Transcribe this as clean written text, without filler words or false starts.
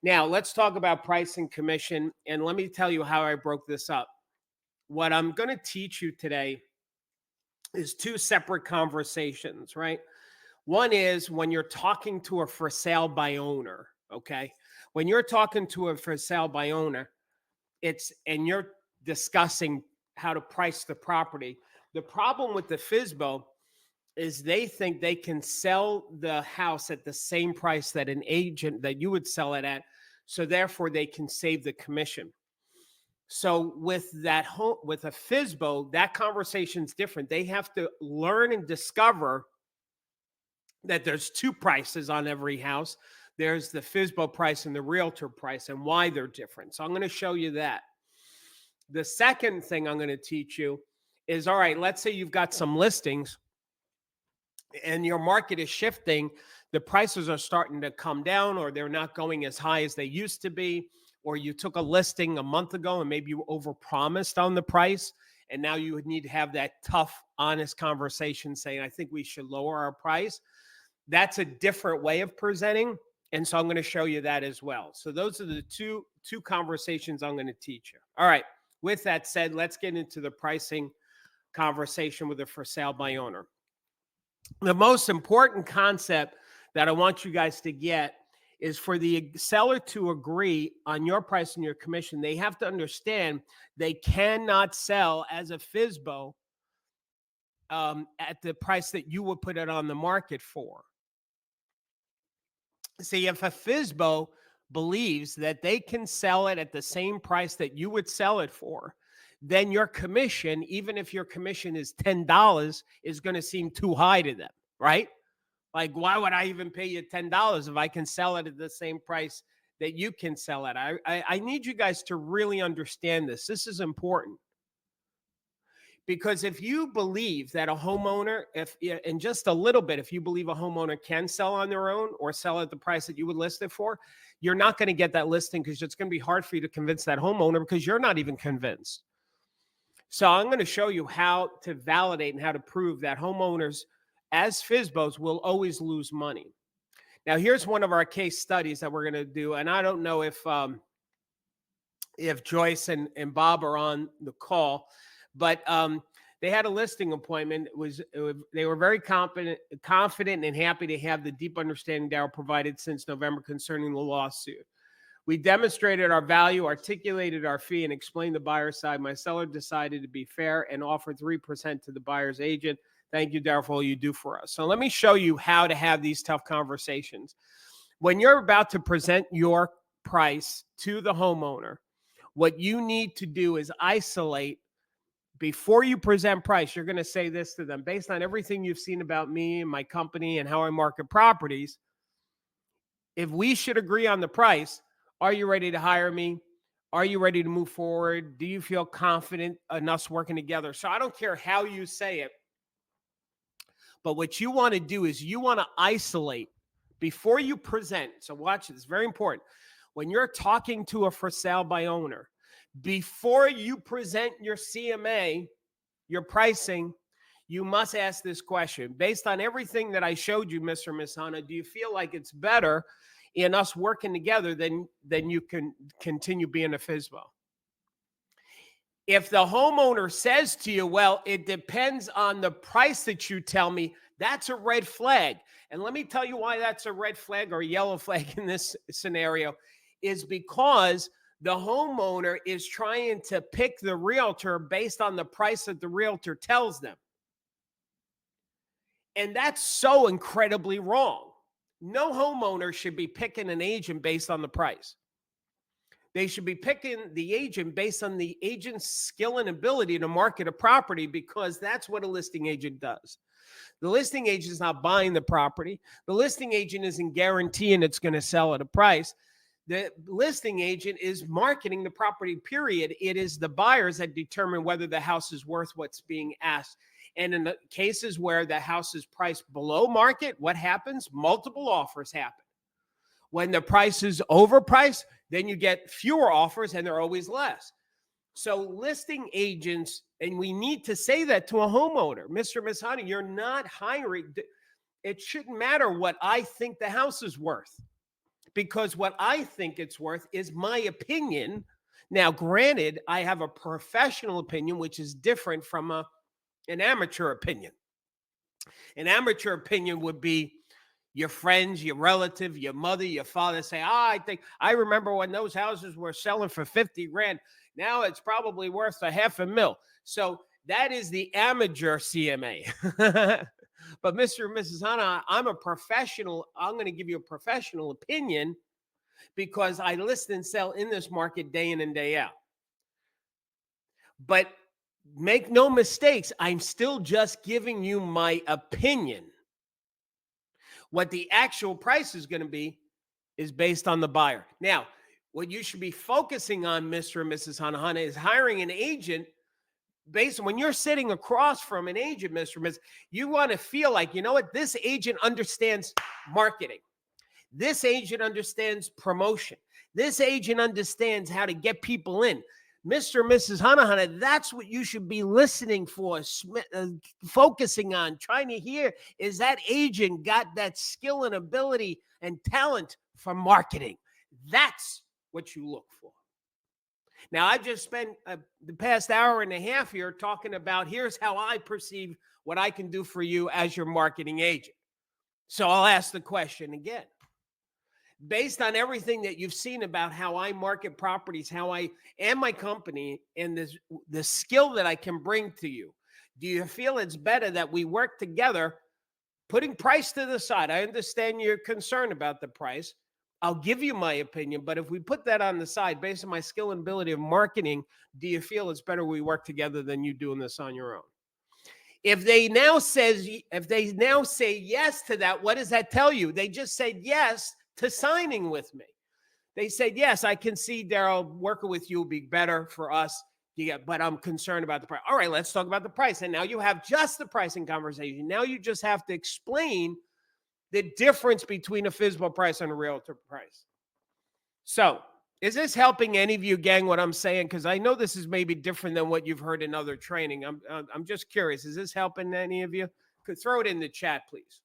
Now, let's talk about price and commission. And let me tell you how I broke this up. What I'm going to teach you today is two separate conversations, right? One is when you're talking to a for sale by owner, okay? When you're talking to a for sale by owner, and you're discussing how to price the property. The problem with the FSBO is they think they can sell the house at the same price that an agent that you would sell it at, so therefore they can save the commission. So with with a FSBO, that conversation's different. They have to learn and discover that there's two prices on every house. There's the FSBO price and the realtor price, and why they're different. So I'm going to show you that. The second thing I'm going to teach you is, all right, let's say you've got some listings and your market is shifting. The prices are starting to come down, or they're not going as high as they used to be. Or you took a listing a month ago and maybe you overpromised on the price. And now you would need to have that tough, honest conversation saying, I think we should lower our price. That's a different way of presenting. And so I'm going to show you that as well. So those are the two conversations I'm going to teach you. All right. With that said, let's get into the pricing conversation with a for sale by owner. The most important concept that I want you guys to get is for the seller to agree on your price and your commission. They have to understand they cannot sell as a FSBO at the price that you would put it on the market for. See, if a FSBO believes that they can sell it at the same price that you would sell it for, then your commission, even if your commission is $10, is going to seem too high to them, right? Like, why would I even pay you $10 if I can sell it at the same price that you can sell it? I need you guys to really understand this. This is important. Because if you believe that a homeowner, if in just a little bit, if you believe a homeowner can sell on their own or sell at the price that you would list it for, you're not going to get that listing because it's going to be hard for you to convince that homeowner because you're not even convinced. So I'm going to show you how to validate and how to prove that homeowners as FSBOs will always lose money. Now, here's one of our case studies that we're going to do. And I don't know if Joyce and Bob are on the call, but they had a listing appointment. They were very confident and happy to have the deep understanding Darryl provided since November concerning the lawsuit. We demonstrated our value, articulated our fee, and explained the buyer's side. My seller decided to be fair and offered 3% to the buyer's agent. Thank you, Darryl, for all you do for us. So let me show you how to have these tough conversations. When you're about to present your price to the homeowner, what you need to do is isolate. Before you present price, you're going to say this to them. Based on everything you've seen about me and my company and how I market properties, if we should agree on the price, are you ready to hire me? Are you ready to move forward? Do you feel confident in us working together? So I don't care how you say it, but what you want to do is you want to isolate before you present. So watch this, very important. When you're talking to a for sale by owner, before you present your CMA, your pricing, you must ask this question. Based on everything that I showed you, Mr. and Ms. Hanna, do you feel like it's better in us working together than you can continue being a FSBO? If the homeowner says to you, well, it depends on the price that you tell me, that's a red flag. And let me tell you why that's a red flag or a yellow flag in this scenario is because the homeowner is trying to pick the realtor based on the price that the realtor tells them. And that's so incredibly wrong. No homeowner should be picking an agent based on the price. They should be picking the agent based on the agent's skill and ability to market a property because that's what a listing agent does. The listing agent is not buying the property. The listing agent isn't guaranteeing it's going to sell at a price. The listing agent is marketing the property, period. It is the buyers that determine whether the house is worth what's being asked. And in the cases where the house is priced below market, what happens? Multiple offers happen. When the price is overpriced, then you get fewer offers and they're always less. So listing agents, and we need to say that to a homeowner, Mr. Ms. Hanna, you're not hiring. It shouldn't matter what I think the house is worth, because what I think it's worth is my opinion. Now, granted, I have a professional opinion, which is different from an amateur opinion. An amateur opinion would be your friends, your relative, your mother, your father say, I remember when those houses were selling for 50 grand. Now it's probably worth $500,000. So that is the amateur CMA. But Mr. and Mrs. Hana, I'm a professional. I'm going to give you a professional opinion because I list and sell in this market day in and day out. But make no mistakes, I'm still just giving you my opinion. What the actual price is going to be is based on the buyer. Now, what you should be focusing on, Mr. and Mrs. Hanahana, is hiring an agent based on when you're sitting across from an agent, Mr. and Mrs. You want to feel like, you know what, this agent understands marketing. This agent understands promotion. This agent understands how to get people in. Mr. and Mrs. Hanahana, that's what you should be listening for, focusing on, trying to hear, is that agent got that skill and ability and talent for marketing? That's what you look for. Now, I've just spent the past hour and a half here talking about here's how I perceive what I can do for you as your marketing agent. So I'll ask the question again. Based on everything that you've seen about how I market properties, how I and my company, and the skill that I can bring to you, do you feel it's better that we work together, putting price to the side? I understand you're concerned about the price. I'll give you my opinion, but if we put that on the side, based on my skill and ability of marketing, do you feel it's better we work together than you doing this on your own? If they now say yes to that, what does that tell you? They just said yes to signing with me. They said, yes, I can see, Darryl, working with you will be better for us. But I'm concerned about the price. All right, let's talk about the price. And now you have just the pricing conversation. Now you just have to explain the difference between a FSBO price and a realtor price. So is this helping any of you, gang, what I'm saying? Because I know this is maybe different than what you've heard in other training. I'm just curious. Is this helping any of you? Could throw it in the chat, please.